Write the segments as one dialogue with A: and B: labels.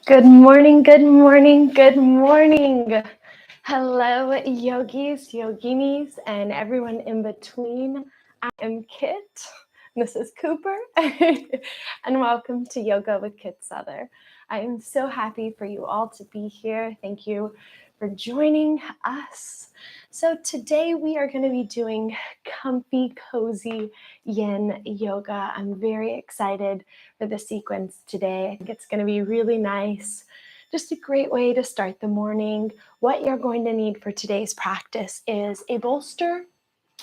A: Good morning, good morning, good morning. Hello, yogis, yoginis, and everyone in between. I am Kit. This is Cooper, and welcome to Yoga with Kit Souther. I am so happy for you all to be here. Thank you for joining us. So today we are going to be doing comfy, cozy yin yoga. I'm very excited for the sequence today. I think it's going to be really nice. Just a great way to start the morning. What you're going to need for today's practice is a bolster.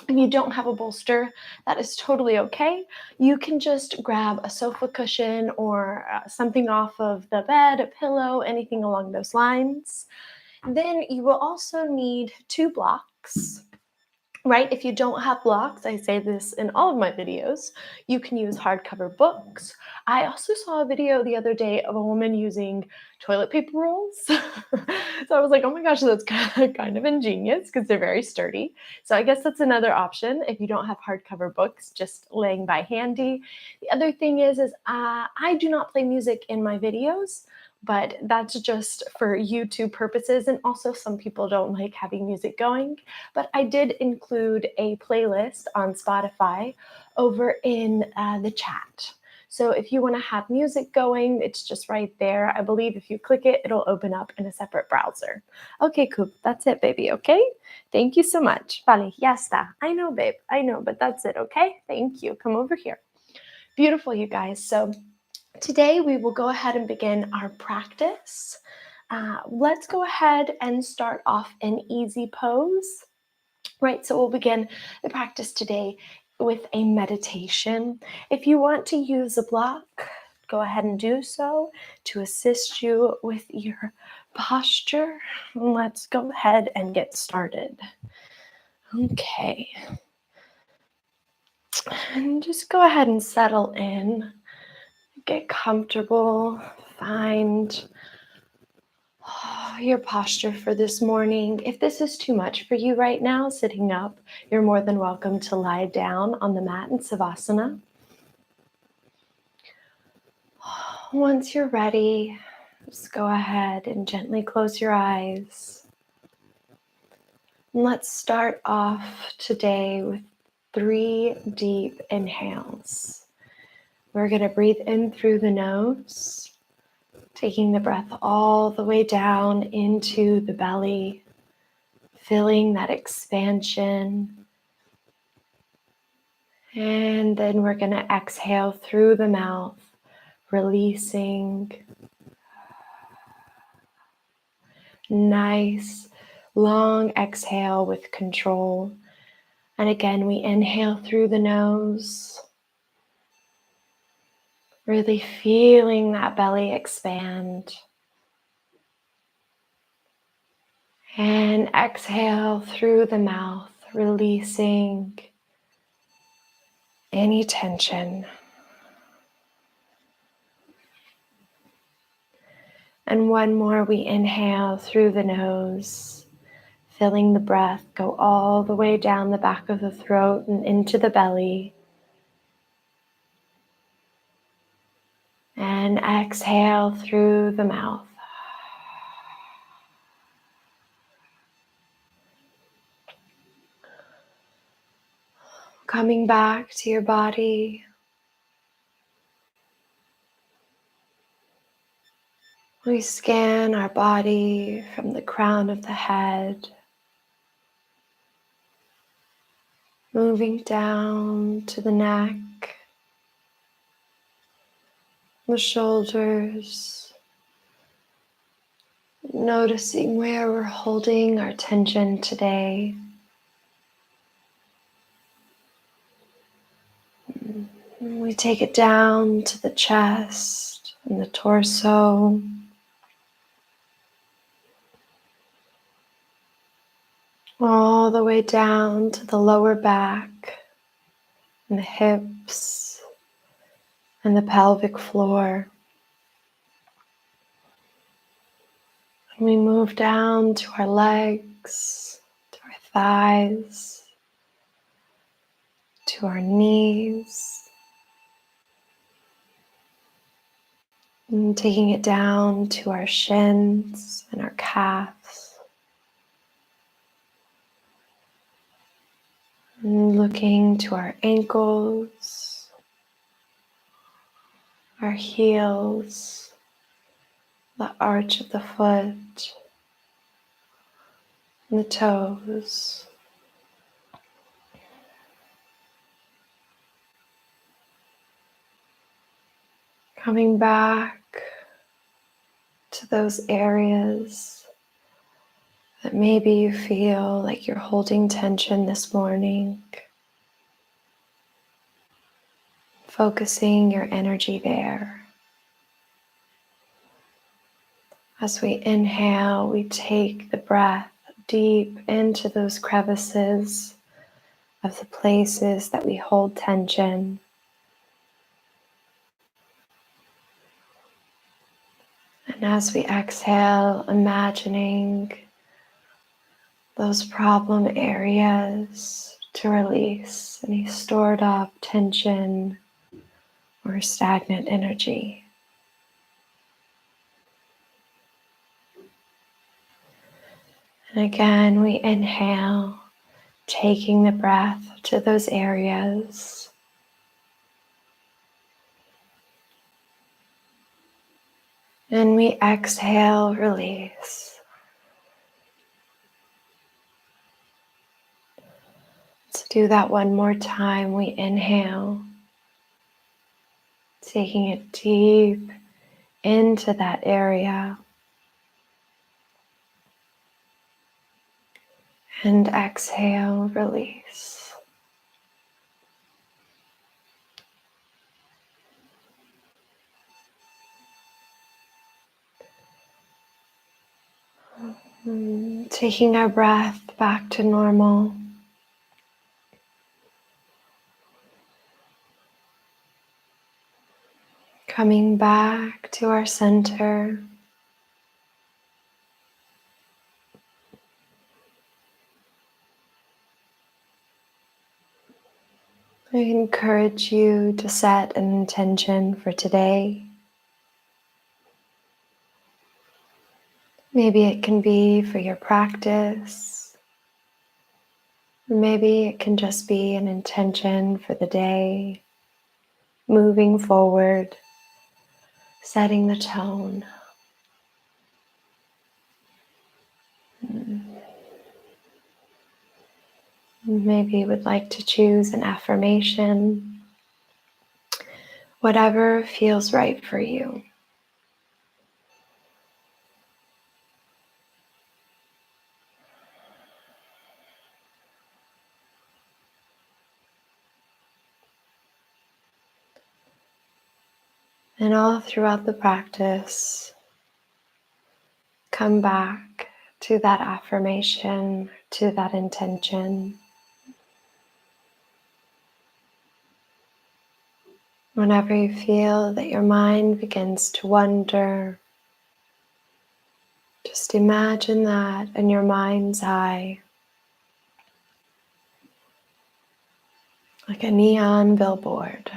A: If you don't have a bolster, that is totally okay. You can just grab a sofa cushion or something off of the bed, a pillow, anything along those lines. Then you will also need 2 blocks. Right? If you don't have blocks, I say this in all of my videos, you can use hardcover books. I also saw a video the other day of a woman using toilet paper rolls. So I was like, oh my gosh, that's kind of ingenious because they're very sturdy. So I guess that's another option if you don't have hardcover books, just laying by handy. The other thing is I do not play music in my videos, but that's just for YouTube purposes. And also some people don't like having music going. But I did include a playlist on Spotify over in the chat. So if you want to have music going, it's just right there. I believe if you click it, it'll open up in a separate browser. Okay, Coop, that's it, baby, okay? Thank you so much. Vale, ya está. I know, babe, I know, but that's it, okay? Thank you. Come over here. Beautiful, you guys. So today we will go ahead and begin our practice. Let's go ahead and start off an easy pose. Right, so we'll begin the practice today with a meditation. If you want to use a block, go ahead and do so to assist you with your posture. Let's go ahead and get started. Okay. And just go ahead and settle in. Get comfortable. Find your posture for this morning. If this is too much for you right now, sitting up, you're more than welcome to lie down on the mat in Savasana. Once you're ready, just go ahead and gently close your eyes. And let's start off today with 3 deep inhales. We're going to breathe in through the nose, taking the breath all the way down into the belly, feeling that expansion. And then we're going to exhale through the mouth, releasing. Nice, long exhale with control. And again, we inhale through the nose, really feeling that belly expand. And exhale through the mouth, releasing any tension. And one more, we inhale through the nose, feeling the breath go all the way down the back of the throat and into the belly. And exhale through the mouth. Coming back to your body. We scan our body from the crown of the head, moving down to the neck, the shoulders, noticing where we're holding our tension today. We take it down to the chest and the torso. All the way down to the lower back and the hips and the pelvic floor. And we move down to our legs, to our thighs, to our knees. And taking it down to our shins and our calves. And looking to our ankles, our heels, the arch of the foot, and the toes. Coming back to those areas that maybe you feel like you're holding tension this morning. Focusing your energy there. As we inhale, we take the breath deep into those crevices of the places that we hold tension. And as we exhale, imagining those problem areas to release any stored up tension or stagnant energy. And again, we inhale, taking the breath to those areas. And we exhale, release. Let's do that one more time. We inhale, taking it deep into that area. And exhale, release. Taking our breath back to normal. Coming back to our center. I encourage you to set an intention for today. Maybe it can be for your practice. Maybe it can just be an intention for the day, moving forward, setting the tone. Maybe you would like to choose an affirmation, whatever feels right for you. And all throughout the practice, come back to that affirmation, to that intention. Whenever you feel that your mind begins to wander, just imagine that in your mind's eye, like a neon billboard.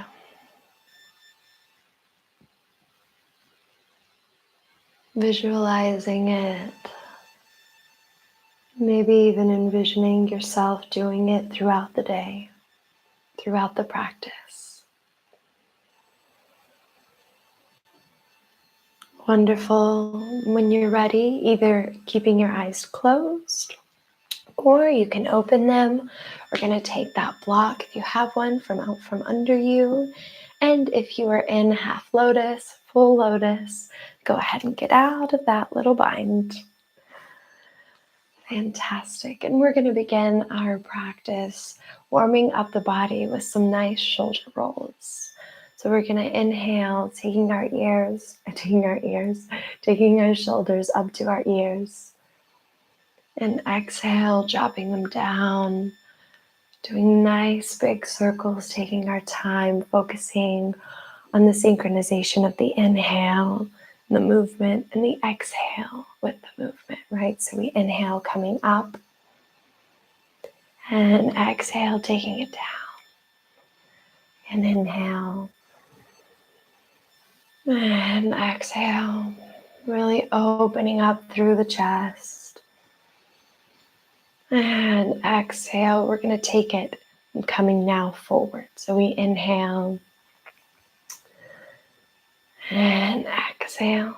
A: Visualizing it, maybe even envisioning yourself doing it throughout the day, throughout the practice. Wonderful. When you're ready, either keeping your eyes closed or you can open them. We're going to take that block, if you have one, from out from under you. And if you are in half lotus, full lotus, go ahead and get out of that little bind. Fantastic. And we're going to begin our practice warming up the body with some nice shoulder rolls. So we're going to inhale, taking our shoulders up to our ears. And exhale, dropping them down, doing nice big circles, taking our time, focusing on the synchronization of the inhale, the movement, and the exhale with the movement, right? So we inhale coming up and exhale taking it down. And inhale And exhale, really opening up through the chest. And exhale, we're going to take it and coming now forward. So we inhale and exhale.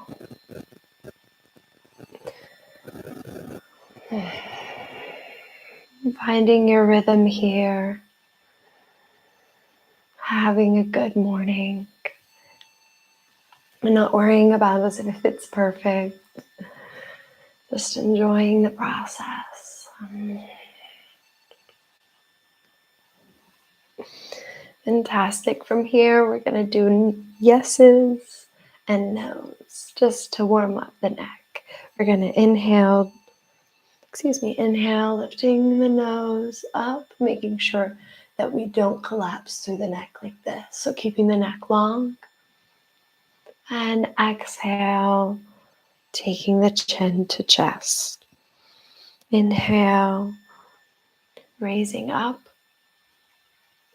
A: Finding your rhythm here. Having a good morning. And not worrying about as if it's perfect. Just enjoying the process. Fantastic. From here, we're going to do yeses and nos just to warm up the neck. We're going to inhale, lifting the nose up, making sure that we don't collapse through the neck like this. So keeping the neck long. And exhale, taking the chin to chest. Inhale, raising up.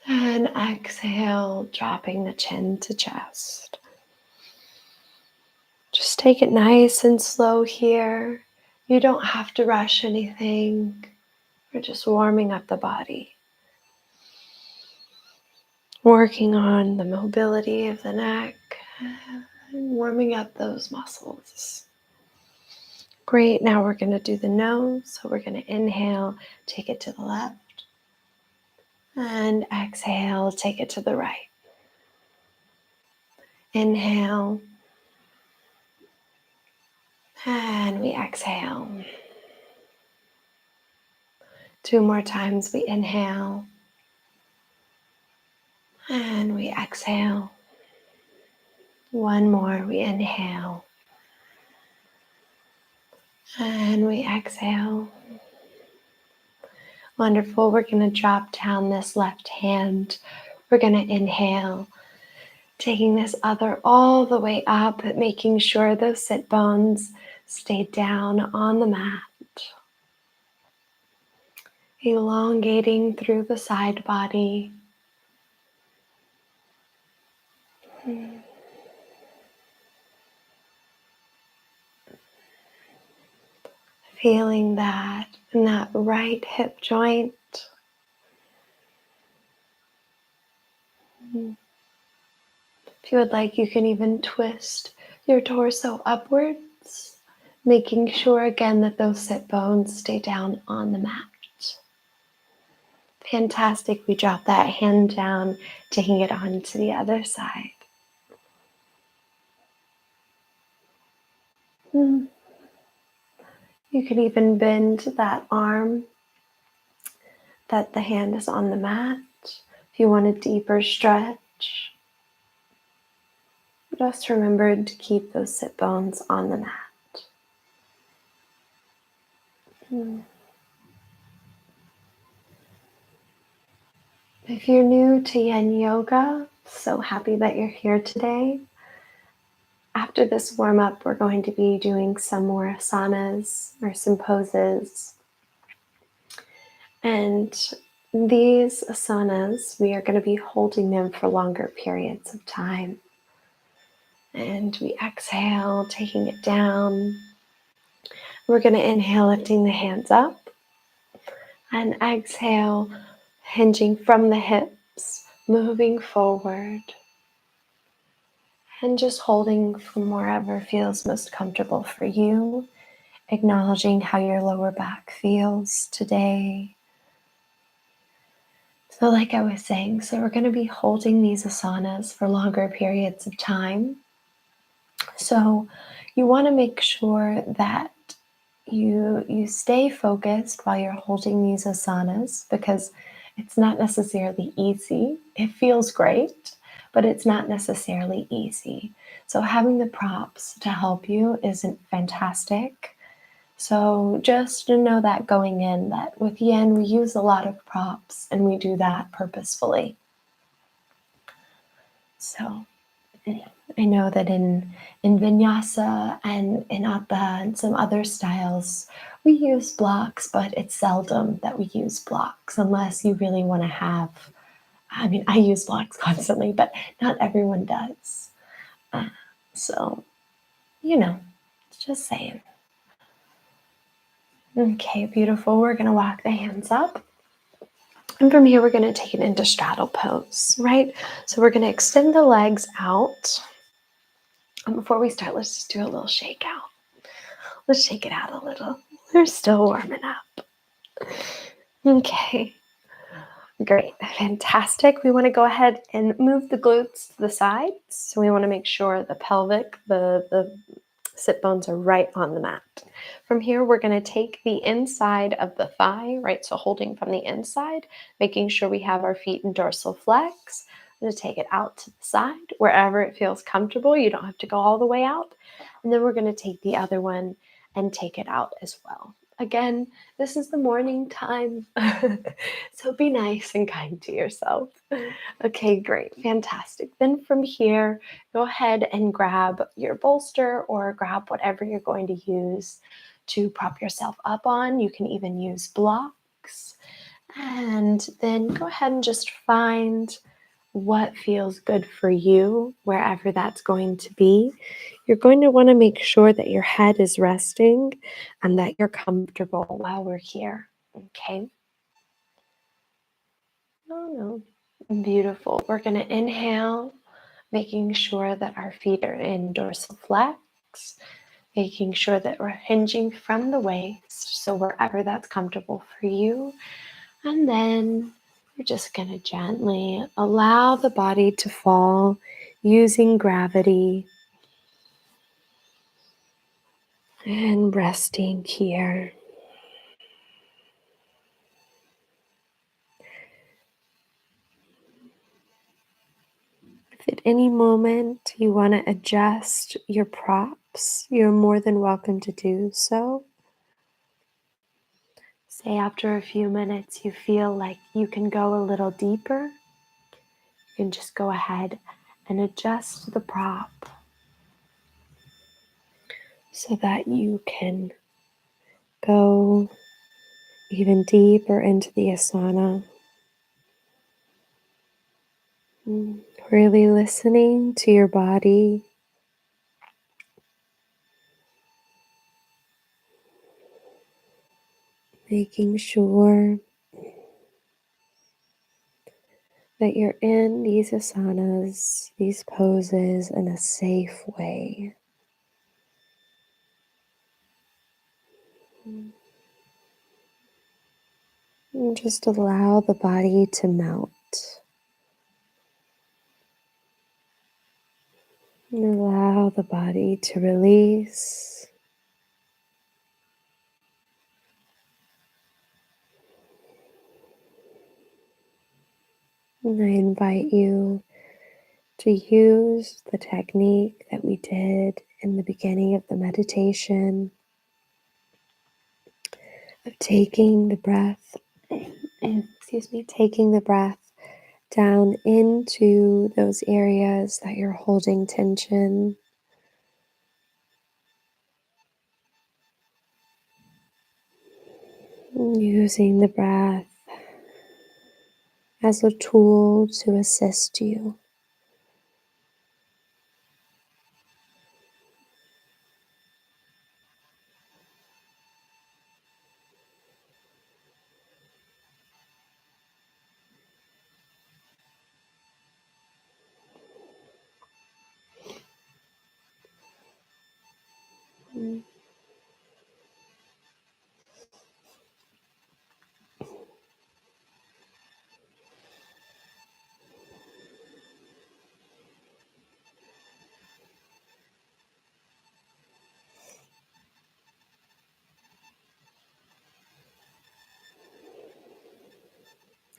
A: And exhale, dropping the chin to chest. Just take it nice and slow here. You don't have to rush anything. We're just warming up the body. Working on the mobility of the neck and warming up those muscles. Great, now we're going to do the nose. So we're going to inhale, take it to the left. And exhale, take it to the right. Inhale. And we exhale. 2 more times, we inhale. And we exhale. 1 more, we inhale. And we exhale. Wonderful. We're going to drop down this left hand. We're going to inhale, taking this other all the way up, making sure those sit bones stay down on the mat. Elongating through the side body. Feeling that in that right hip joint. If you would like, you can even twist your torso upwards, making sure again that those sit bones stay down on the mat. Fantastic. We drop that hand down, taking it on to the other side. You can even bend that arm that the hand is on the mat. If you want a deeper stretch, just remember to keep those sit bones on the mat. If you're new to Yin Yoga, so happy that you're here today. After this warm-up, we're going to be doing some more asanas or some poses. And these asanas, we are going to be holding them for longer periods of time. And we exhale, taking it down. We're going to inhale, lifting the hands up. And exhale, hinging from the hips, moving forward. And just holding from wherever feels most comfortable for you. Acknowledging how your lower back feels today. So like I was saying, so we're going to be holding these asanas for longer periods of time. So you want to make sure that you stay focused while you're holding these asanas, because it's not necessarily easy. It feels great, but it's not necessarily easy. So having the props to help you isn't fantastic. So just to know that going in, that with Yin, we use a lot of props and we do that purposefully. So I know that in Vinyasa and in Atta and some other styles, we use blocks, but it's seldom that we use blocks unless you really want to have, I use blocks constantly, but not everyone does. So, just saying. Okay, beautiful. We're going to walk the hands up. And from here, we're going to take it into straddle pose, right? So we're going to extend the legs out. And before we start, let's just do a little shake out. Let's shake it out a little. We're still warming up. Okay. Great. Fantastic. We want to go ahead and move the glutes to the sides. So we want to make sure the pelvic, the sit bones are right on the mat. From here, we're going to take the inside of the thigh, right? So holding from the inside, making sure we have our feet in dorsal flex. I'm going to take it out to the side, wherever it feels comfortable. You don't have to go all the way out. And then we're going to take the other one and take it out as well. Again, this is the morning time, so be nice and kind to yourself. Okay, great, fantastic. Then from here, go ahead and grab your bolster or grab whatever you're going to use to prop yourself up on. You can even use blocks. And then go ahead and just find what feels good for you, wherever that's going to be. You're going to want to make sure that your head is resting and that you're comfortable while we're here. Okay? No. Beautiful. We're going to inhale, making sure that our feet are in dorsal flex, making sure that we're hinging from the waist, so wherever that's comfortable for you. And then we're just going to gently allow the body to fall using gravity and resting here. If at any moment you want to adjust your props, you're more than welcome to do so. Say after a few minutes you feel like you can go a little deeper, you can just go ahead and adjust the prop so that you can go even deeper into the asana. Really listening to your body. Making sure that you're in these asanas, these poses, in a safe way. And just allow the body to melt. And allow the body to release. And I invite you to use the technique that we did in the beginning of the meditation of taking the breath, taking the breath down into those areas that you're holding tension. Using the breath as a tool to assist you.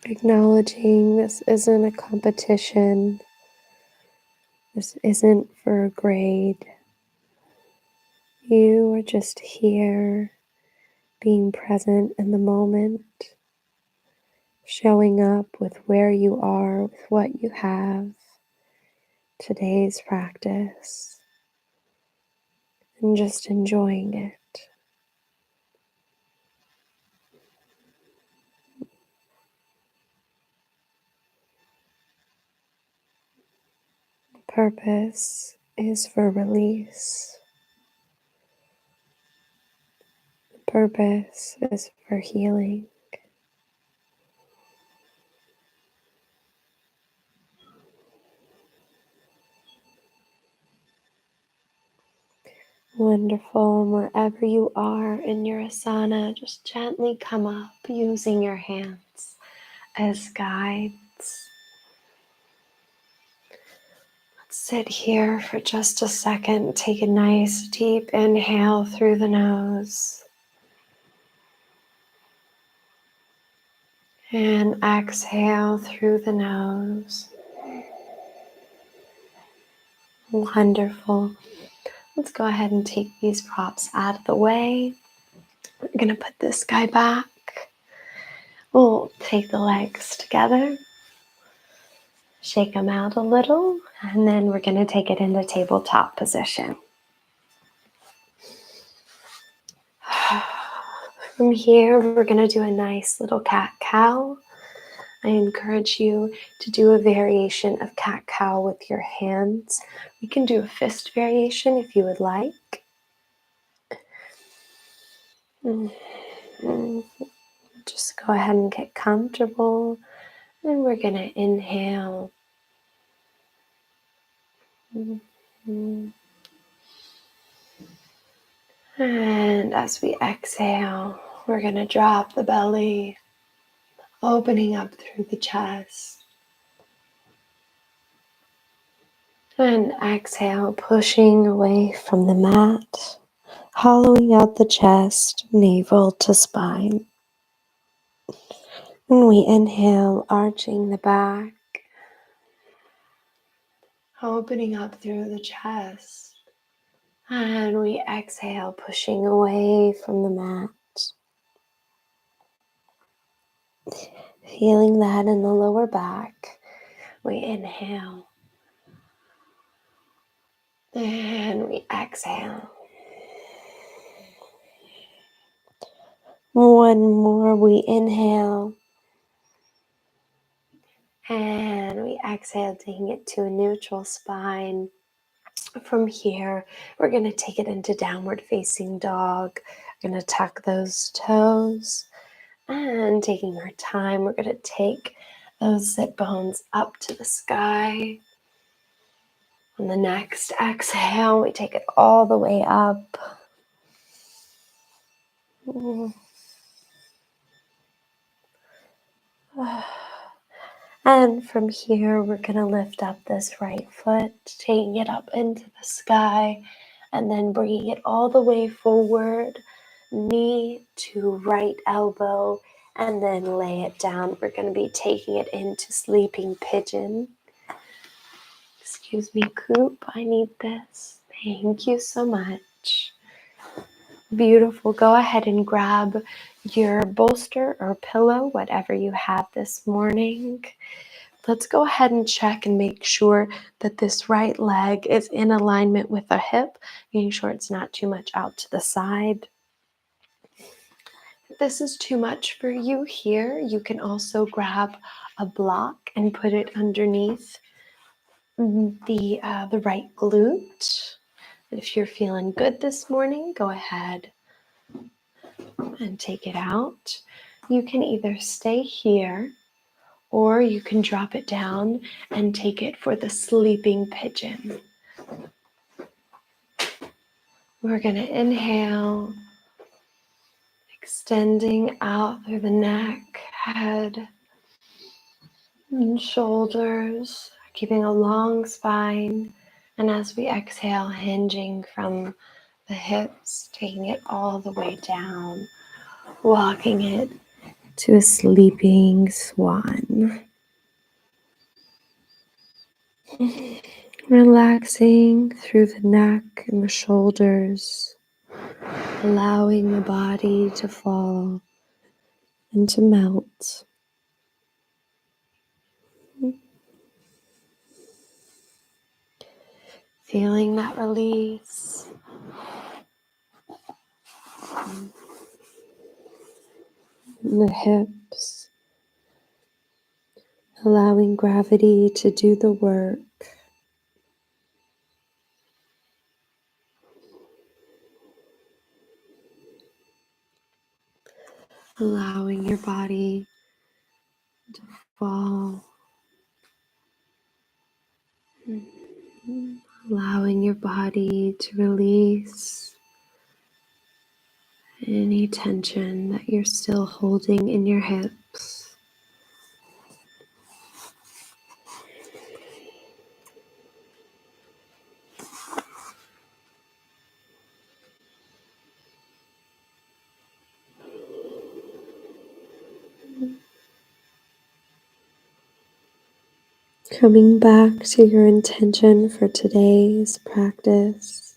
A: Acknowledging this isn't a competition. This isn't for a grade. You are just here, being present in the moment, showing up with where you are, with what you have, today's practice, and just enjoying it. Purpose
B: is for release. The purpose is for healing. Wonderful. And wherever you are in your asana, just gently come up using your hands as guides. Let's sit here for just a second. Take a nice deep inhale through the nose. And exhale through the nose. Wonderful. Let's go ahead and take these props out of the way. We're going to put this guy back. We'll take the legs together, shake them out a little, and then we're going to take it into tabletop position. From here, we're going to do a nice little cat-cow. I encourage you to do a variation of cat-cow with your hands. We can do a fist variation if you would like. Just go ahead and get comfortable. And we're going to inhale. And as we exhale, we're going to drop the belly, opening up through the chest. And exhale, pushing away from the mat, hollowing out the chest, navel to spine. And we inhale, arching the back, opening up through the chest. And we exhale, pushing away from the mat. Feeling that in the lower back, we inhale. And we exhale. One more, we inhale. And we exhale, taking it to a neutral spine. From here, we're going to take it into downward facing dog. We're going to tuck those toes. And taking our time, we're going to take those sit bones up to the sky. On the next exhale, we take it all the way up. And from here, we're going to lift up this right foot, taking it up into the sky, and then bringing it all the way forward, knee to right elbow, and then lay it down. We're going to be taking it into sleeping pigeon. Excuse me, Coop, I need this. Thank you so much. Beautiful. Go ahead and grab your bolster or pillow, whatever you have this morning. Let's go ahead and check and make sure that this right leg is in alignment with the hip, making sure it's not too much out to the side. If this is too much for you here, you can also grab a block and put it underneath the right glute. If you're feeling good this morning, go ahead and take it out. You can either stay here or you can drop it down and take it for the sleeping pigeon. We're going to inhale, extending out through the neck, head, and shoulders, keeping a long spine. And as we exhale, hinging from the hips, taking it all the way down, walking it to a sleeping swan. Relaxing through the neck and the shoulders, allowing the body to fall and to melt. Feeling that release. In the hips, allowing gravity to do the work. allowing your body to fall, allowing your body to release any tension that you're still holding in your hips. Coming back to your intention for today's practice.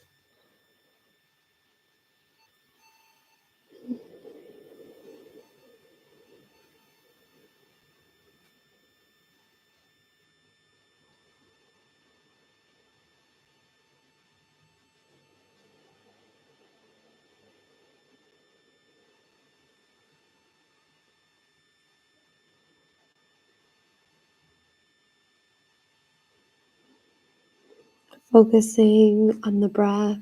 B: Focusing on the breath,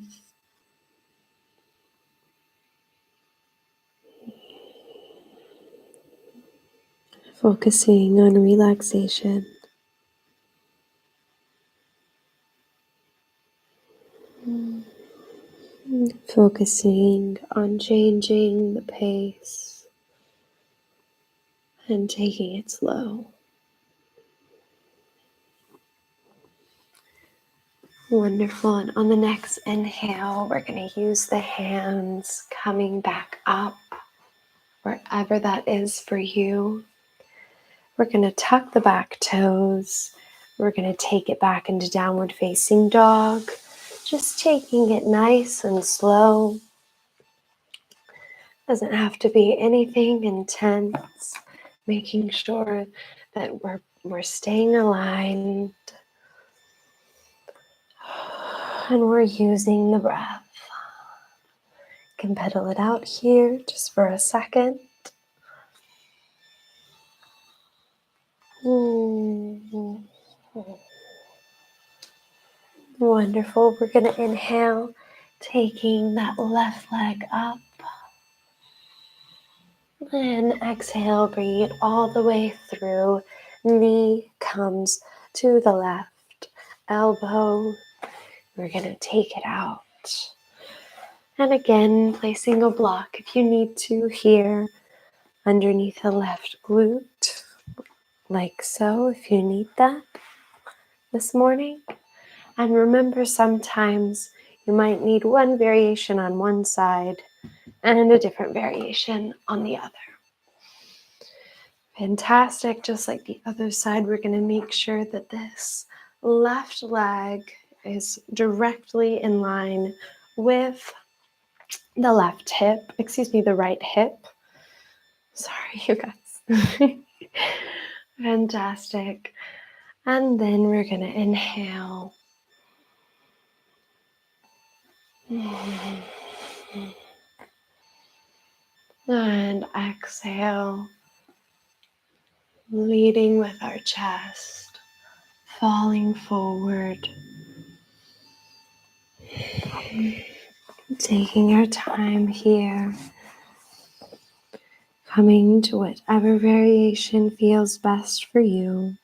B: focusing on relaxation, focusing on changing the pace and taking it slow. Wonderful. And on the next inhale, we're going to use the hands coming back up wherever that is for you. We're going to tuck the back toes. We're going to take it back into downward facing dog, just taking it nice and slow. Doesn't have to be anything intense, making sure that we're staying aligned and we're using the breath. You can pedal it out here just for a second. Wonderful. We're going to inhale, taking that left leg up. And exhale, bringing it all the way through. Knee comes to the left. Elbow, we're going to take it out. And again, placing a block if you need to here underneath the left glute, like so, if you need that this morning. And remember, sometimes you might need one variation on one side and a different variation on the other. Fantastic. Just like the other side, we're going to make sure that this left leg is directly in line with the the right hip. Sorry, you guys. Fantastic. And then we're going to inhale. And exhale, leading with our chest, falling forward, taking our time here, coming to whatever variation feels best for you.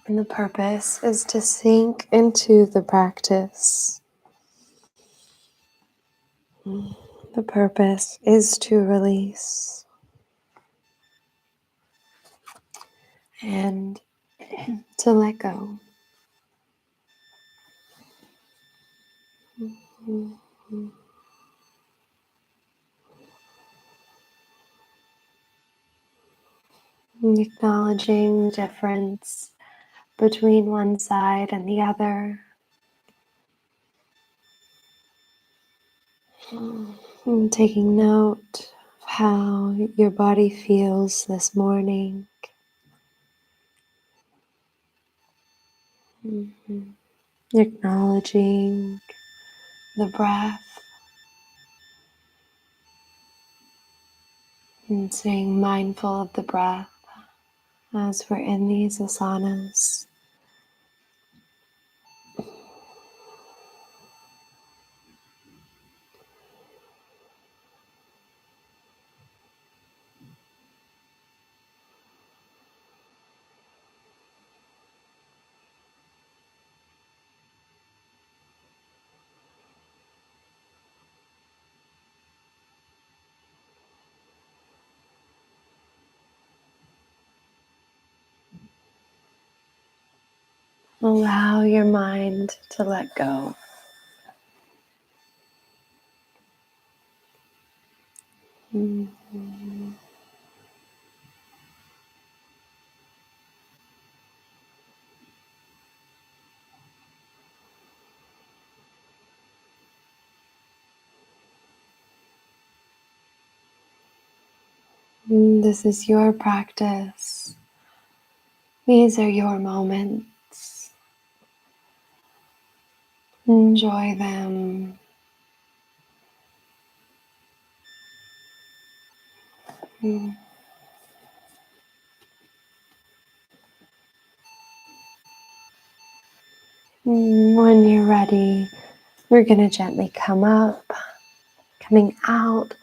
B: And the purpose is to sink into the practice. The purpose is to release and to let go. Acknowledging the difference between one side and the other. And taking note of how your body feels this morning. Acknowledging the breath and staying mindful of the breath. as we're in these asanas. Allow your mind to let go. Mhm. This is your practice. These are your moments. Enjoy them. Mm. When you're ready, we're going to gently come up, coming out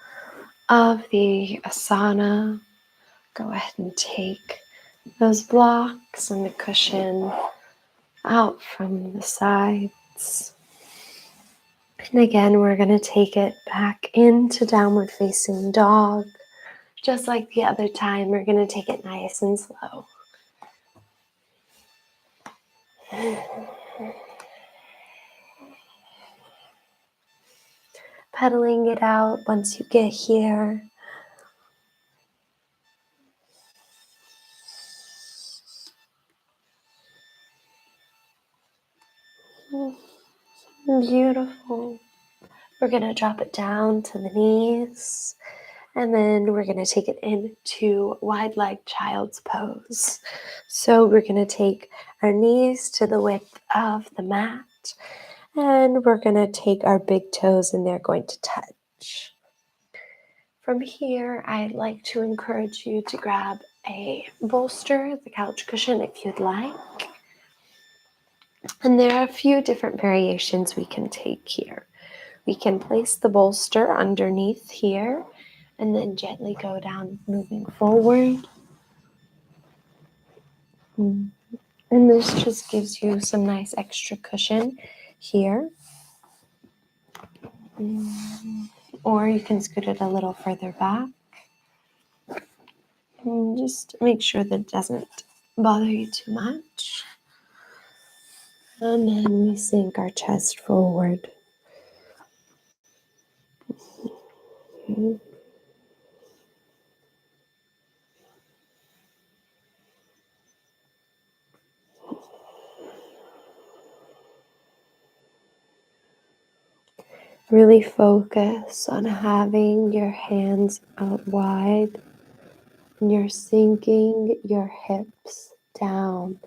B: of the asana. Go ahead and take those blocks and the cushion out from the sides. And again, we're going to take it back into downward facing dog. Just like the other time, we're going to take it nice and slow. Pedaling it out once you get here. Beautiful. We're going to drop it down to the knees. And then we're going to take it into wide leg child's pose. So we're going to take our knees to the width of the mat. And we're going to take our big toes and they're going to touch. From here, I'd like to encourage you to grab a bolster, the couch cushion if you'd like. And there are a few different variations we can take here. We can place the bolster underneath here and then gently go down, moving forward. And this just gives you some nice extra cushion here. Or you can scoot it a little further back. And just make sure that it doesn't bother you too much. And then we sink our chest forward. Really focus on having your hands out wide and you're sinking your hips down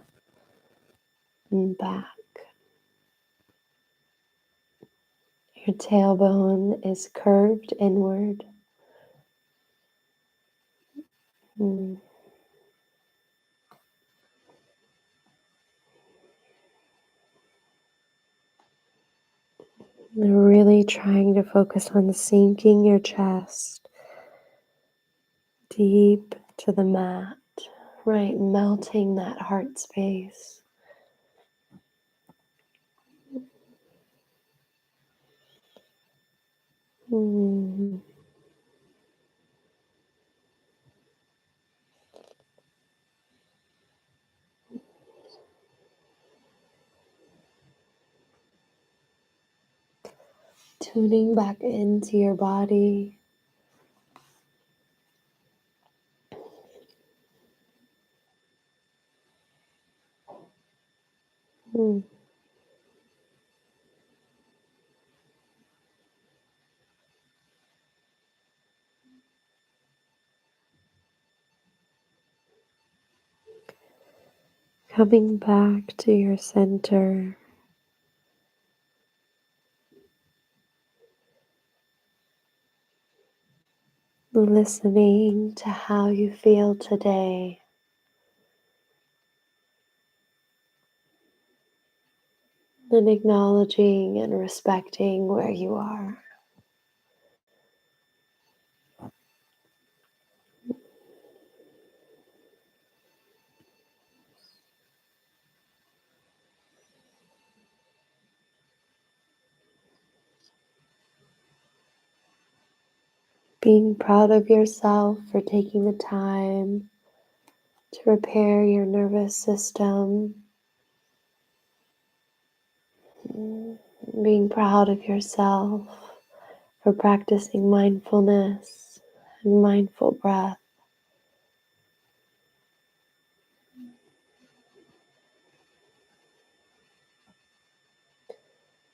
B: and back. Your tailbone is curved inward. Mm. You're really trying to focus on sinking your chest deep to the mat, right? Melting that heart space. Mm. Tuning back into your body. Mm. Coming back to your center. Listening to how you feel today. And acknowledging and respecting where you are. Being proud of yourself for taking the time to repair your nervous system. Being proud of yourself for practicing mindfulness and mindful breath.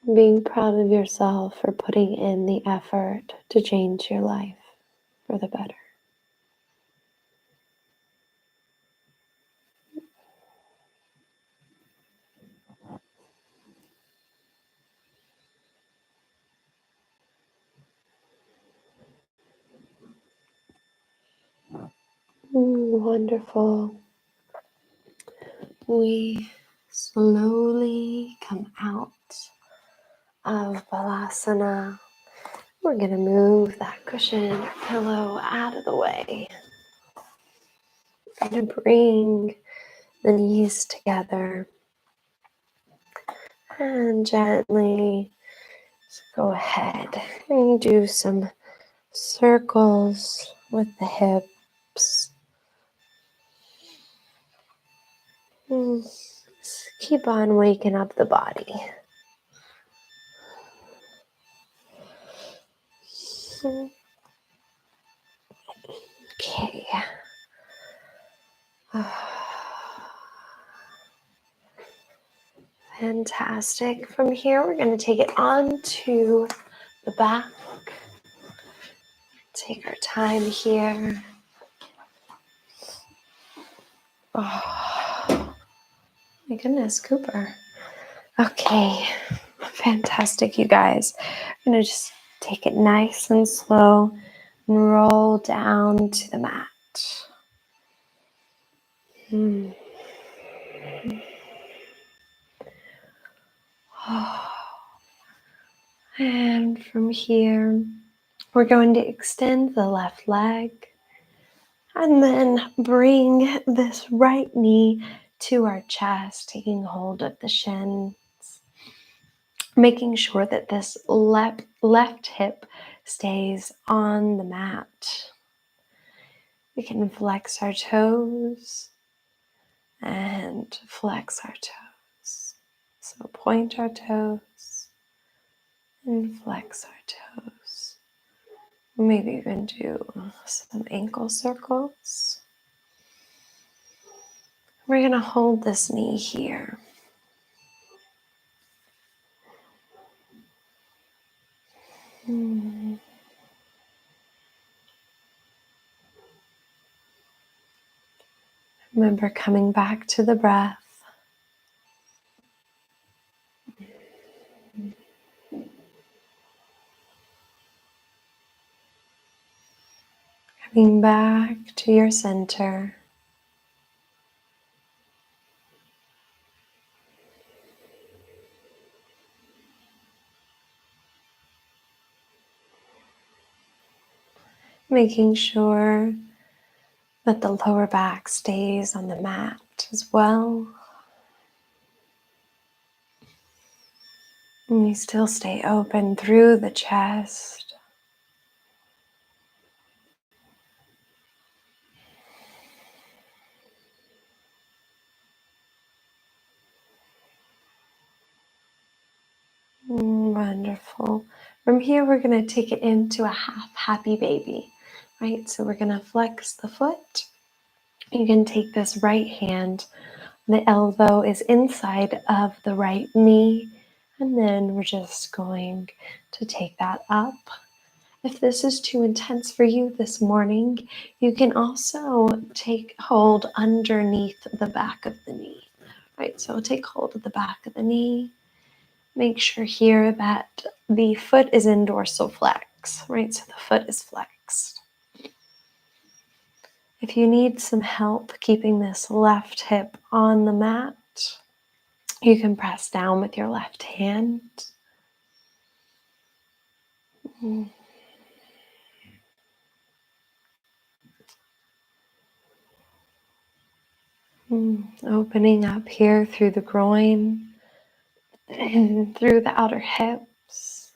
B: Being proud of yourself for putting in the effort to change your life for the better. Wonderful. We slowly come out of Balasana. We're going to move that cushion or pillow out of the way. We're going to bring the knees together and gently go ahead and do some circles with the hips. Just keep on waking up the body. Okay. Fantastic. From here, we're going to take it on to the back. Take our time here. Oh, my goodness, Cooper. Okay. Fantastic, you guys. I'm going to just take it nice and slow and roll down to the mat. And from here, we're going to extend the left leg and then bring this right knee to our chest, taking hold of the shins, making sure that this left hip stays on the mat. We can flex our toes and flex our toes. So point our toes and flex our toes. Maybe even do some ankle circles. We're going to hold this knee here. Remember coming back to the breath. Coming back to your center. Making sure that the lower back stays on the mat as well. And you still stay open through the chest. Wonderful. From here, we're going to take it into a half happy baby, right? So we're going to flex the foot. You can take this right hand. The elbow is inside of the right knee. And then we're just going to take that up. If this is too intense for you this morning, you can also take hold underneath the back of the knee, right? So take hold of the back of the knee. Make sure here that the foot is in dorsal flex, right? So the foot is flexed. If you need some help keeping this left hip on the mat, You can press down with your left hand. Opening up here through the groin and through the outer hips.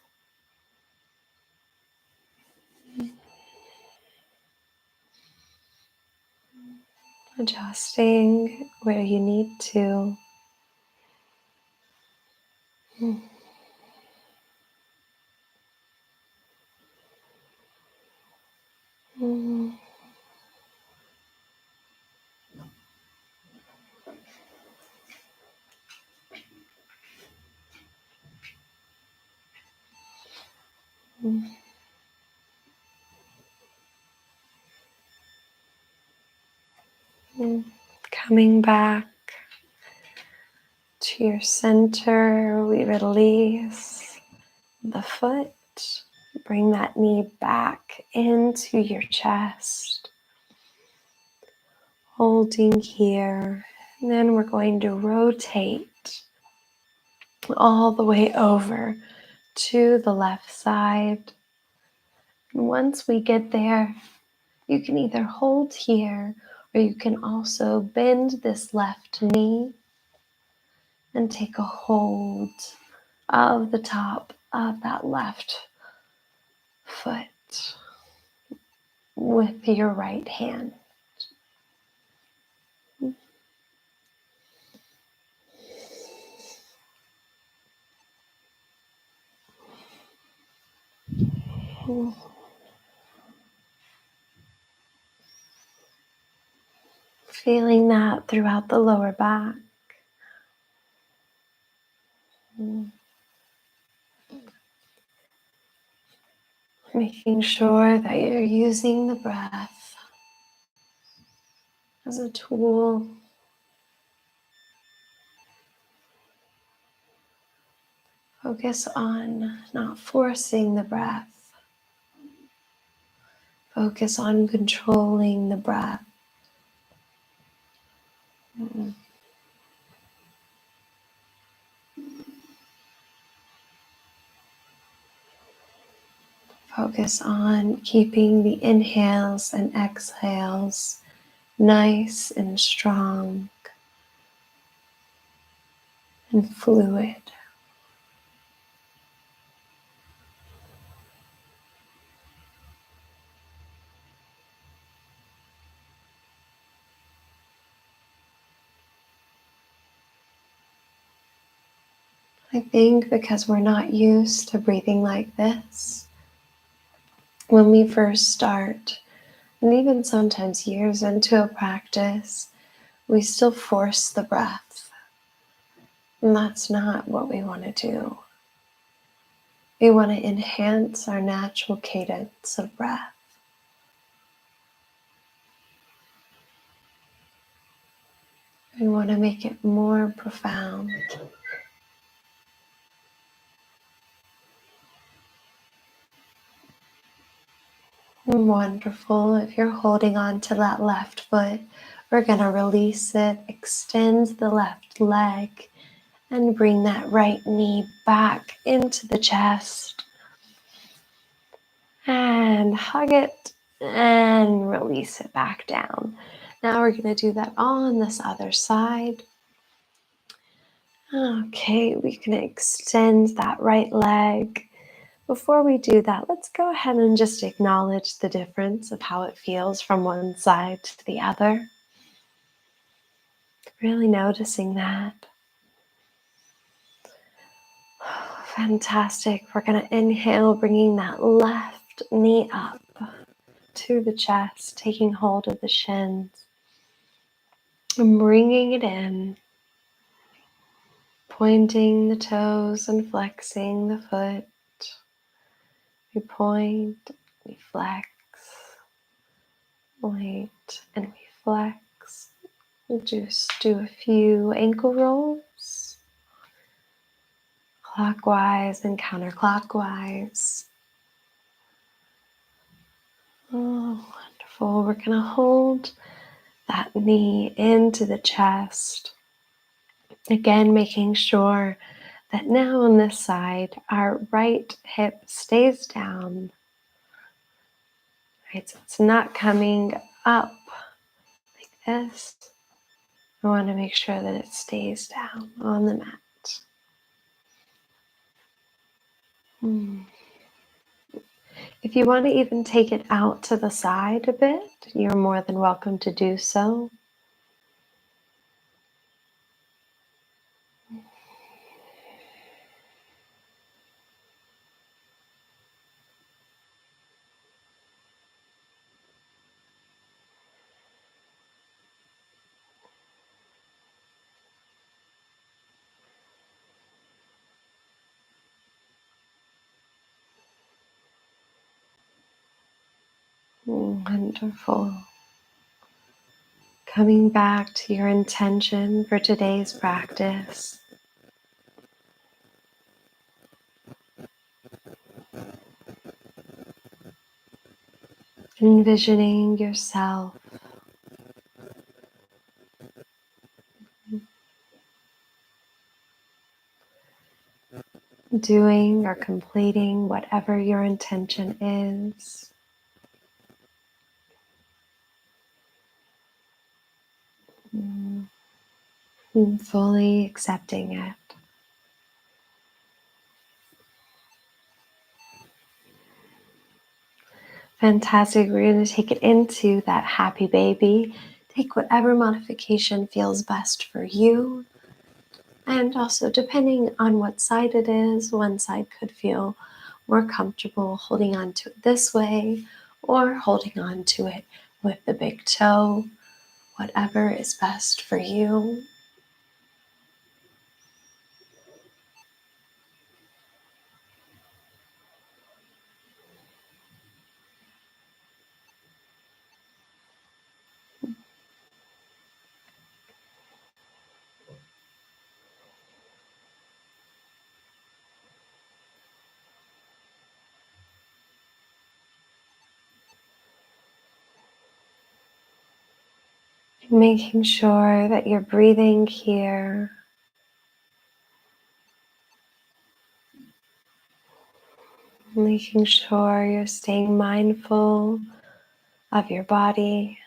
B: Adjusting where you need to. Mm. Coming back to your center, we release the foot. Bring that knee back into your chest. Holding here. And then we're going to rotate all the way over to the left side. And once we get there, you can either hold here or you can also bend this left knee and take a hold of the top of that left foot with your right hand. Feeling that throughout the lower back. Making sure that you're using the breath as a tool. Focus on not forcing the breath. Focus on controlling the breath. Focus on keeping the inhales and exhales nice and strong and fluid. I think because we're not used to breathing like this, when we first start, and even sometimes years into a practice, we still force the breath. And that's not what we want to do. We want to enhance our natural cadence of breath. We want to make it more profound. Wonderful. If you're holding on to that left foot, we're going to release it, extend the left leg, and bring that right knee back into the chest. And hug it and release it back down. Now we're going to do that on this other side. Okay, we can extend that right leg. Before we do that, let's go ahead and just acknowledge the difference of how it feels from one side to the other. Really noticing that. Fantastic. We're going to inhale, bringing that left knee up to the chest, taking hold of the shins and bringing it in, pointing the toes and flexing the foot. We point, we flex, point, and we flex. We'll just do a few ankle rolls, clockwise and counterclockwise. Oh, wonderful. We're going to hold that knee into the chest. Again, making sure that now on this side, our right hip stays down. Right, so it's not coming up like this. I want to make sure that it stays down on the mat. If you want to even take it out to the side a bit, you're more than welcome to do so. Wonderful. Coming back to your intention for today's practice. Envisioning yourself doing or completing whatever your intention is. And fully accepting it. Fantastic. We're going to take it into that happy baby. Take whatever modification feels best for you. And also, depending on what side it is, one side could feel more comfortable holding on to it this way or holding on to it with the big toe. Whatever is best for you. Making sure that you're breathing here. Making sure you're staying mindful of your body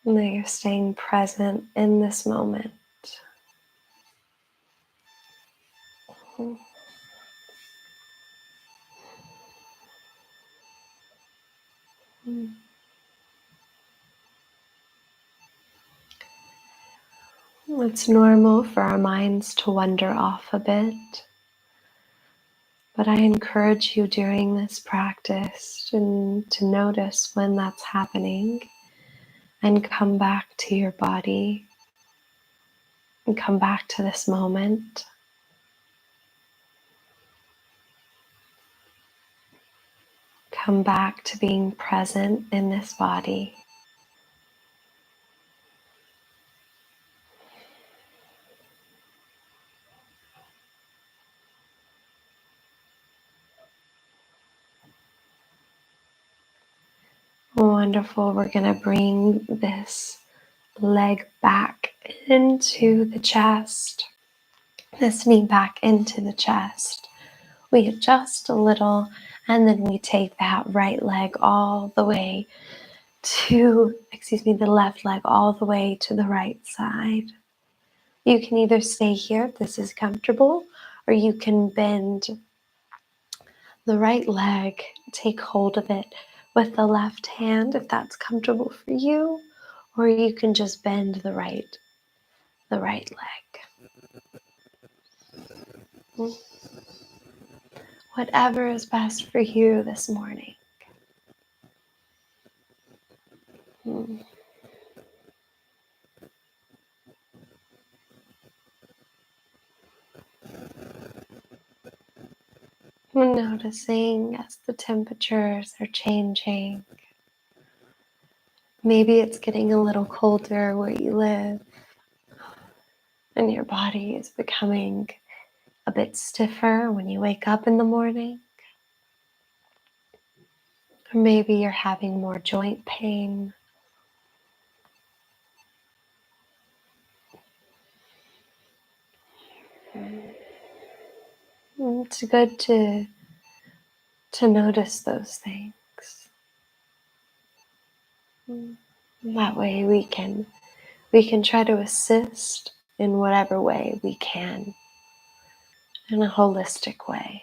B: and that you're staying present in this moment. It's normal for our minds to wander off a bit, but I encourage you during this practice to notice when that's happening and come back to your body and come back to this moment. Come back to being present in this body. Wonderful. We're going to bring this leg back into the chest, this knee back into the chest. We adjust a little and then we take that right leg all the way the left leg all the way to the right side. You can either stay here if this is comfortable, or you can bend the right leg, take hold of it with the left hand if that's comfortable for you, or you can just bend the right leg. Whatever is best for you this morning. We're noticing as the temperatures are changing. Maybe it's getting a little colder where you live and your body is becoming a bit stiffer when you wake up in the morning. Or maybe you're having more joint pain. It's good to notice those things. That way we can try to assist in whatever way we can, in a holistic way.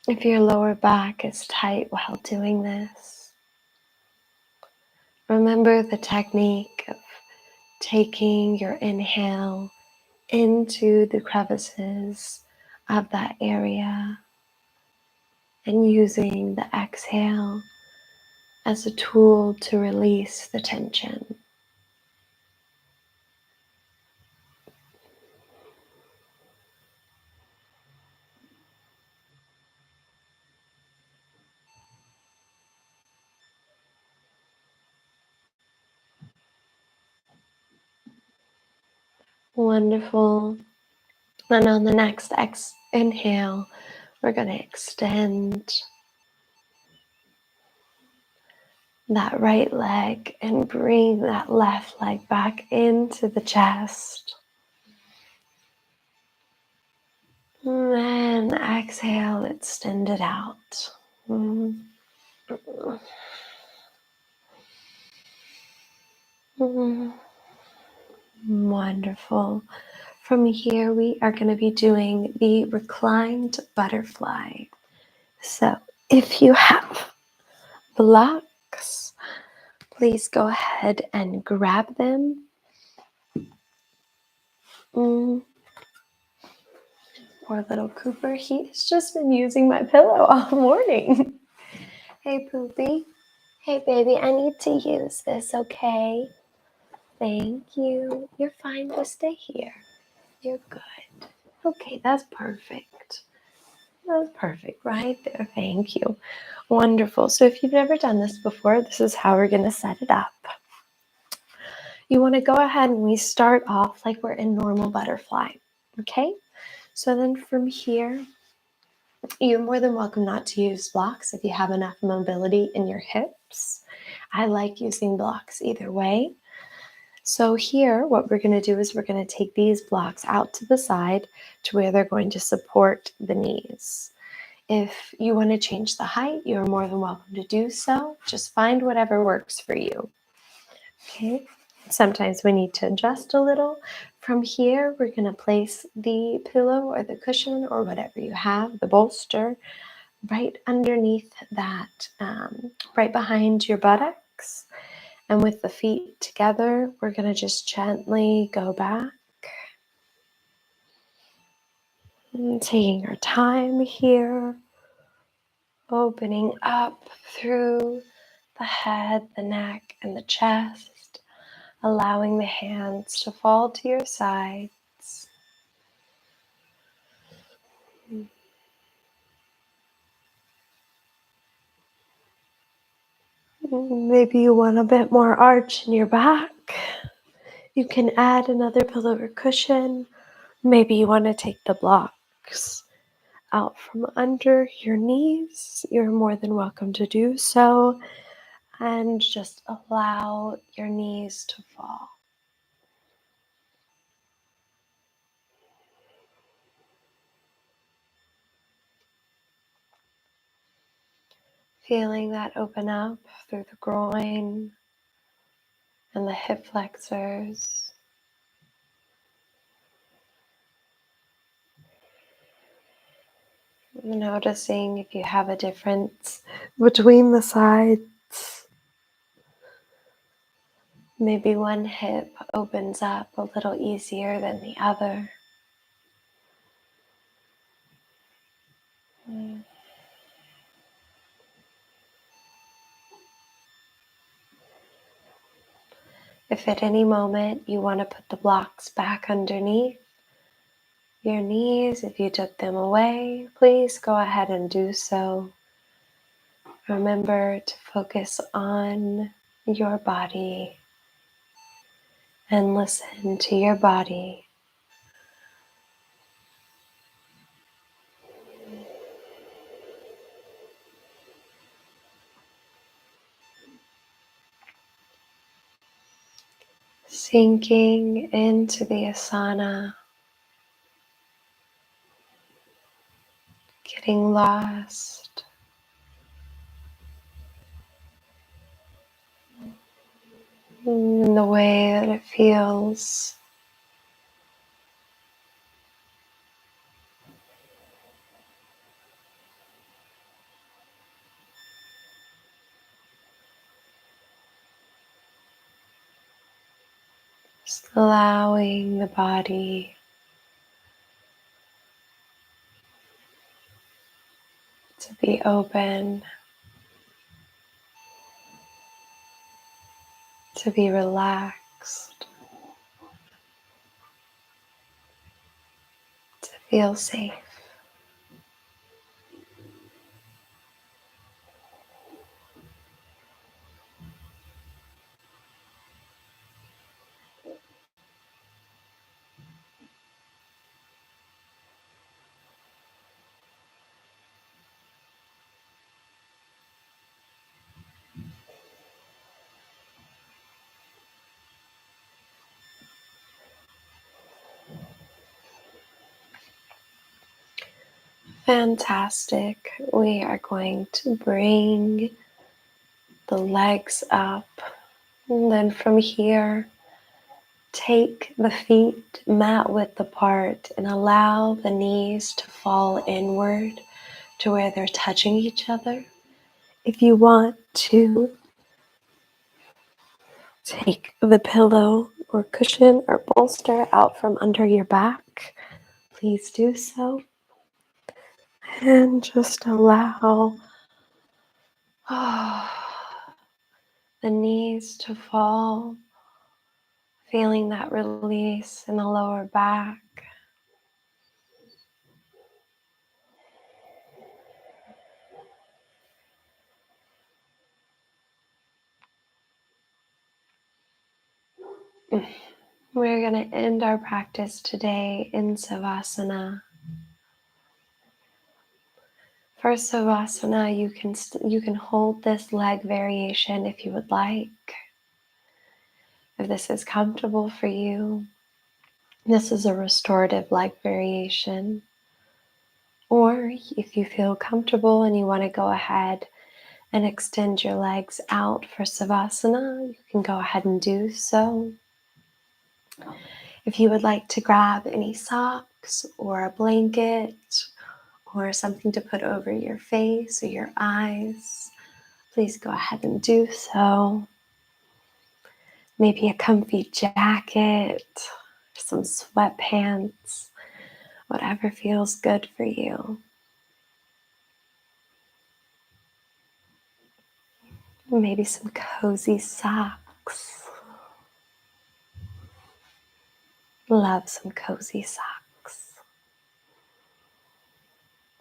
B: If your lower back is tight while doing this, remember the technique of taking your inhale into the crevices of that area and using the exhale as a tool to release the tension. Wonderful. And on the next inhale, we're going to extend that right leg and bring that left leg back into the chest. And then exhale, extend it out. Wonderful. From here, we are going to be doing the reclined butterfly. So if you have blocks, please go ahead and grab them. Poor little Cooper, he's just been using my pillow all morning. Hey, Poopy. Hey, baby, I need to use this, okay? Thank you. You're fine. Just stay here. You're good. Okay, that's perfect. That's perfect right there. Thank you. Wonderful. So if you've never done this before, this is how we're going to set it up. You want to go ahead and we start off like we're in normal butterfly. Okay? So then from here, you're more than welcome not to use blocks if you have enough mobility in your hips. I like using blocks either way. So here, what we're going to do is we're going to take these blocks out to the side to where they're going to support the knees. If you want to change the height, you're more than welcome to do so. Just find whatever works for you. Okay. Sometimes we need to adjust a little. From here, we're going to place the pillow or the cushion or whatever you have, the bolster, right underneath that, right behind your buttocks. And with the feet together, we're going to just gently go back. And taking our time here, opening up through the head, the neck, and the chest, allowing the hands to fall to your sides. Maybe you want a bit more arch in your back. You can add another pillow or cushion. Maybe you want to take the blocks out from under your knees. You're more than welcome to do so. And just allow your knees to fall. Feeling that open up through the groin and the hip flexors. Noticing if you have a difference between the sides. Maybe one hip opens up a little easier than the other. If at any moment you want to put the blocks back underneath your knees, if you took them away, please go ahead and do so. Remember to focus on your body and listen to your body. Sinking into the asana, getting lost in the way that it feels. Just allowing the body to be open, to be relaxed, to feel safe. Fantastic. We are going to bring the legs up, and then from here, take the feet mat width apart and allow the knees to fall inward to where they're touching each other. If you want to take the pillow or cushion or bolster out from under your back, please do so. And just allow the knees to fall, feeling that release in the lower back. We're going to end our practice today in Savasana. For Savasana, you can hold this leg variation if you would like. If this is comfortable for you, this is a restorative leg variation. Or if you feel comfortable and you want to go ahead and extend your legs out for Savasana, you can go ahead and do so. If you would like to grab any socks or a blanket or something to put over your face or your eyes, please go ahead and do so. Maybe a comfy jacket, some sweatpants, whatever feels good for you. Maybe some cozy socks. Love some cozy socks.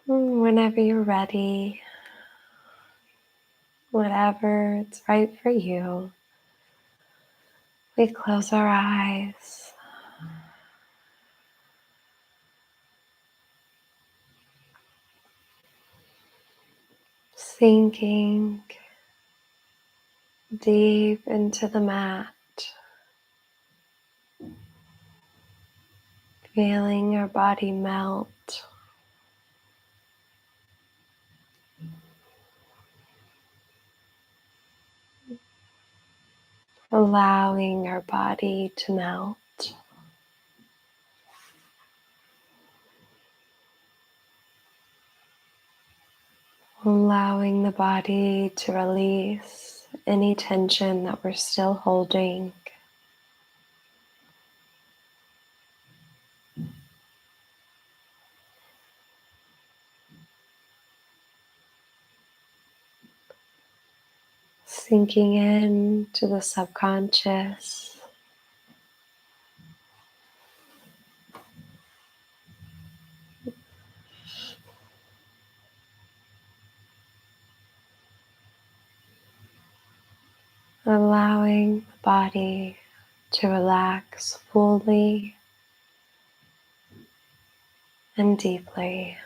B: Whenever you're ready, whatever it's right for you, we close our eyes. Sinking deep into the mat. Feeling your body melt. Allowing our body to melt. Allowing the body to release any tension that we're still holding. Sinking into the subconscious. Allowing the body to relax fully and deeply.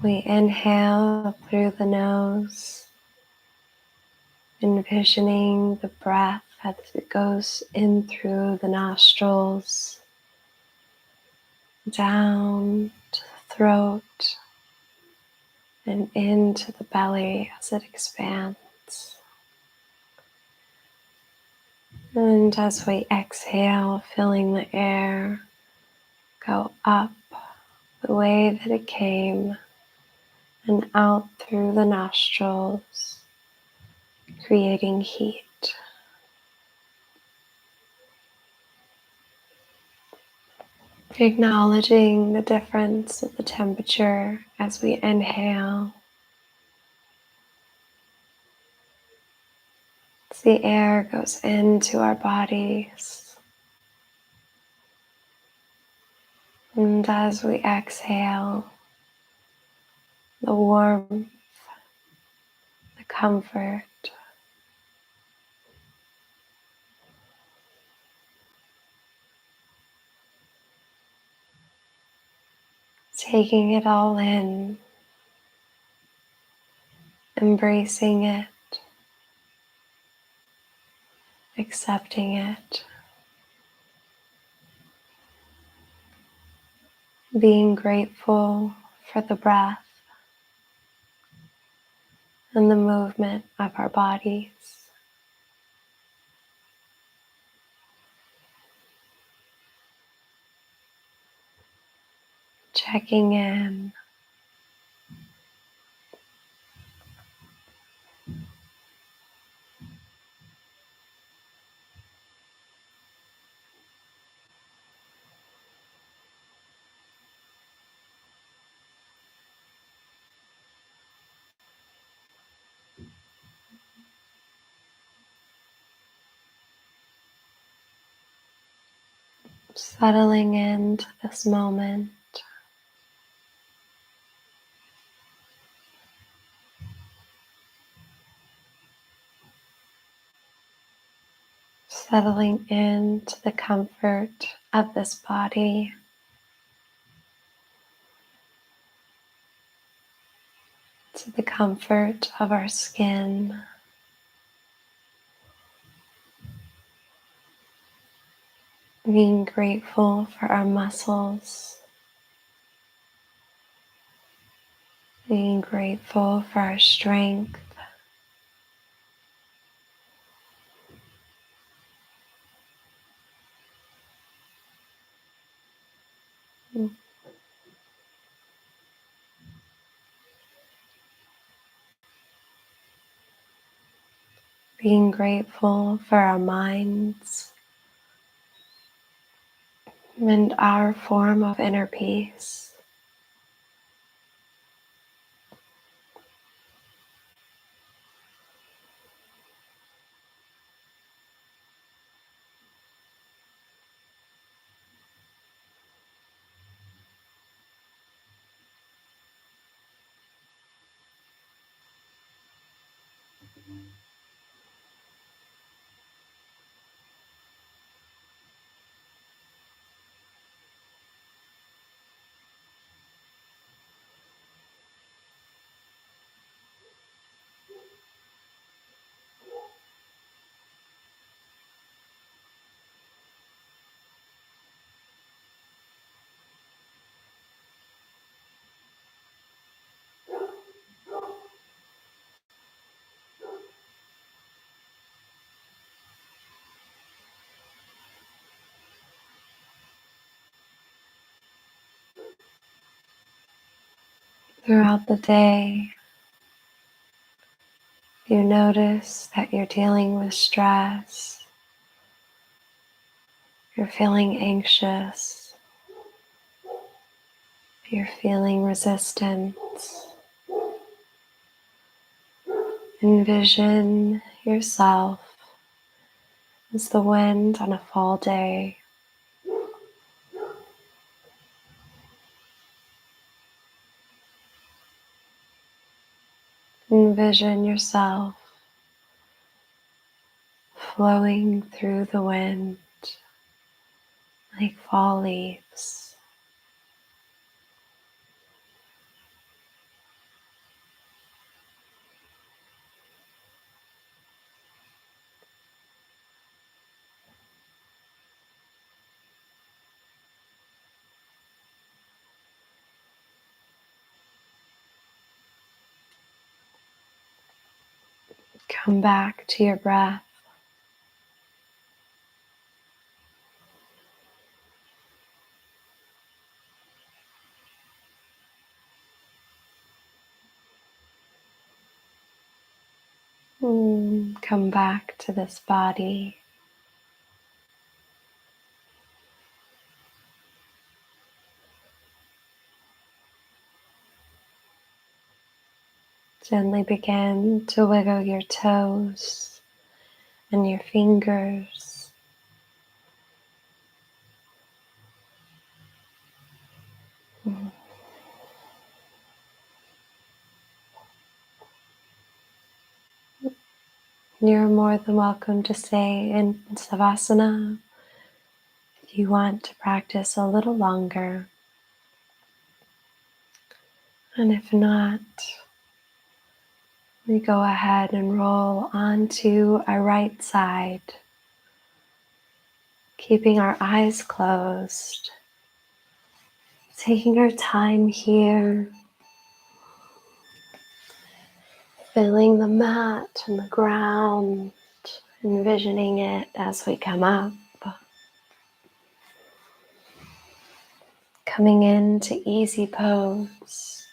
B: We inhale through the nose, envisioning the breath as it goes in through the nostrils, down to the throat, and into the belly as it expands. And as we exhale, feeling the air go up the way that it came and out through the nostrils, creating heat. Acknowledging the difference of the temperature as we inhale, as the air goes into our bodies, and as we exhale, the warmth, the comfort, taking it all in, embracing it, accepting it, being grateful for the breath and the movement of our bodies. Checking in, settling into this moment, settling into the comfort of this body, to the comfort of our skin, being grateful for our muscles, being grateful for our strength, being grateful for our minds and our form of inner peace. Throughout the day, you notice that you're dealing with stress, you're feeling anxious, you're feeling resistance. Envision yourself as the wind on a fall day. Envision yourself flowing through the wind like fall leaves. Come back to your breath. Come back to this body. Gently begin to wiggle your toes and your fingers. You're more than welcome to stay in Savasana if you want to practice a little longer. And if not, we go ahead and roll onto our right side, keeping our eyes closed, taking our time here, feeling the mat and the ground, envisioning it as we come up, coming into easy pose.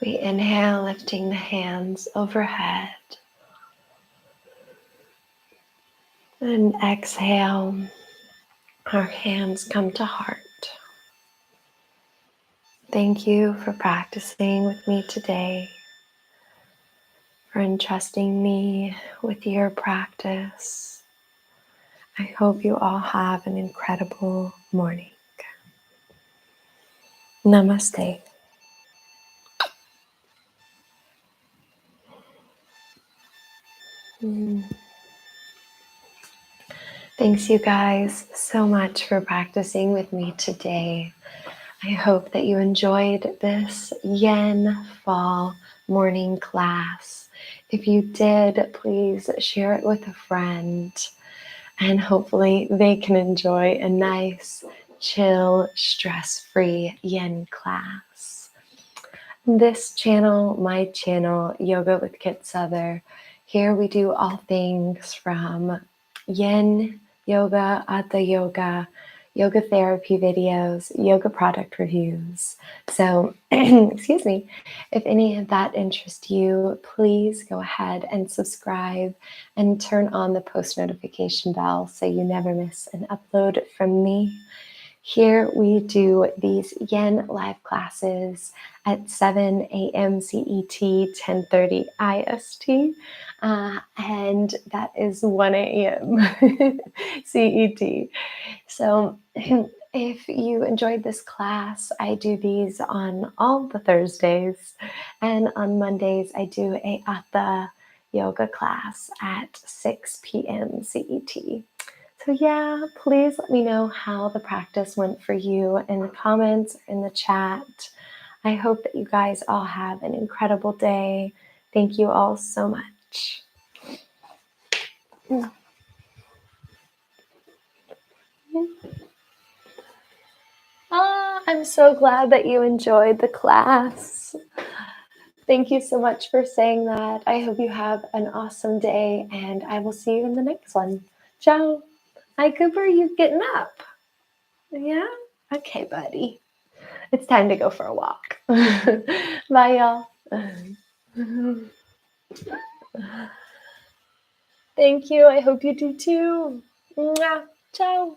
B: We inhale, lifting the hands overhead, and exhale, our hands come to heart. Thank you for practicing with me today, for entrusting me with your practice. I hope you all have an incredible morning. Namaste. Thanks you guys so much for practicing with me today. I hope that you enjoyed this Yen Fall morning class. If you did, please share it with a friend, and hopefully they can enjoy a nice, chill, stress-free Yen class. This channel, my channel, Yoga with Kit Souther, here we do all things from Yen yoga, Hatha yoga, yoga therapy videos, yoga product reviews. So, excuse me, if any of that interests you, please go ahead and subscribe and turn on the post notification bell so you never miss an upload from me. Here we do these Yen live classes at 7 a.m. CET, 10:30 IST, and that is 1 a.m. CET. So if you enjoyed this class, I do these on all the Thursdays, and on Mondays I do a Hatha yoga class at 6 p.m. CET. So yeah, please let me know how the practice went for you in the comments or in the chat. I hope that you guys all have an incredible day. Thank you all so much. I'm so glad that you enjoyed the class. Thank you so much for saying that. I hope you have an awesome day, and I will see you in the next one. Ciao. Hi, Cooper, you getting up? Yeah? Okay, buddy. It's time to go for a walk. Bye, y'all. Thank you. I hope you do too. Mwah. Ciao.